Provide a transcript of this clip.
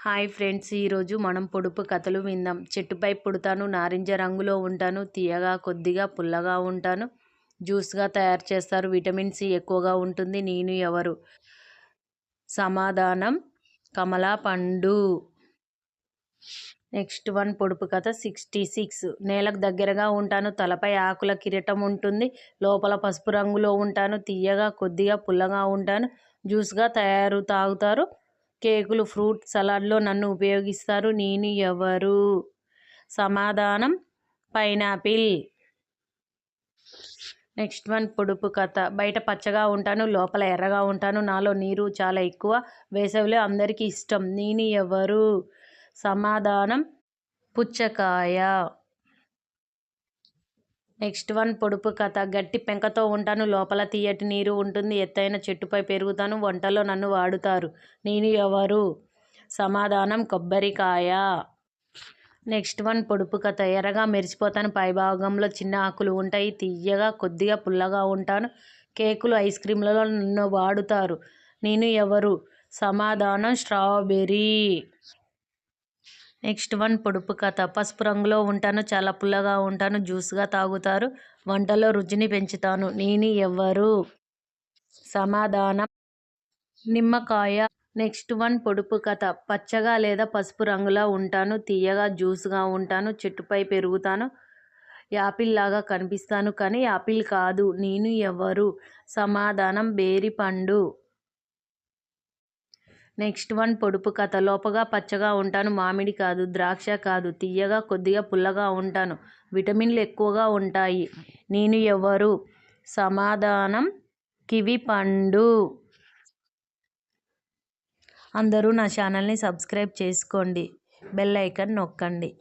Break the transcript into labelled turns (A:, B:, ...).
A: Hi friends, ఈరోజు మనం పొడుపు కథలు విందాం. చెట్టుపై పుడతాను, నారింజ రంగులో ఉంటాను, తీయగా కొద్దిగా పుల్లగా ఉంటాను, జ్యూస్గా తయారు చేస్తారు, విటమిన్ సి ఎక్కువగా ఉంటుంది. నేను ఎవరు? సమాధానం కమలా పండు. నెక్స్ట్ వన్ పొడుపు కథ 66. నేలకు దగ్గరగా ఉంటాను, తలపై ఆకుల కిరీటం ఉంటుంది, లోపల పసుపు రంగులో ఉంటాను, తీయగా కొద్దిగా పుల్లగా ఉంటాను, జ్యూస్గా తాగుతారు, కేకులు, ఫ్రూట్ సలాడ్లో నన్ను ఉపయోగిస్తారు. నేను ఎవరు? సమాధానం పైనాపిల్. నెక్స్ట్ వన్ పొడుపు కథ. బయట పచ్చగా ఉంటాను, లోపల ఎర్రగా ఉంటాను, నాలో నీరు చాలా ఎక్కువ, వేసవిలో అందరికీ ఇష్టం. నేను ఎవరు? సమాధానం పుచ్చకాయ. నెక్స్ట్ వన్ పొడుపు కథ. గట్టి పెంకతో ఉంటాను, లోపల తీయటి నీరు ఉంటుంది, ఎత్తైన చెట్టుపై పెరుగుతాను, వంటలో నన్ను వాడుతారు. నేను ఎవరు? సమాధానం కొబ్బరికాయ. నెక్స్ట్ వన్ పొడుపు కథ. ఎర్రగా మెరిసిపోతాను, పైభాగంలో చిన్న ఆకులు ఉంటాయి, తీయగా కొద్దిగా పుల్లగా ఉంటాను, కేకులు, ఐస్ క్రీమ్లలో నన్ను వాడుతారు. నేను ఎవరు? సమాధానం స్ట్రాబెర్రీ. నెక్స్ట్ వన్ పొడుపు కథ. పసుపు రంగులో ఉంటాను, చాలా పుల్లగా ఉంటాను, జ్యూస్గా తాగుతారు, వంటలో రుచిని పెంచుతాను. నేను ఎవరు? సమాధానం నిమ్మకాయ. నెక్స్ట్ వన్ పొడుపు కథ. పచ్చగా లేదా పసుపు రంగులా ఉంటాను, తీయగా జ్యూస్గా ఉంటాను, చెట్టుపై పెరుగుతాను, యాపిల్ లాగా కనిపిస్తాను కానీ యాపిల్ కాదు. నేను ఎవరు? సమాధానం బేరి పండు. నెక్స్ట్ వన్ పొడుపు కథ. లోపగా పచ్చగా ఉంటాను, మామిడి కాదు, ద్రాక్ష కాదు, తీయగా కొద్దిగా పుల్లగా ఉంటాను, విటమిన్లు ఎక్కువగా ఉంటాయి. నేను ఎవరు? సమాధానం కివి పండు. అందరూ నా ఛానల్ని సబ్స్క్రైబ్ చేసుకోండి, బెల్ ఐకాన్ నొక్కండి.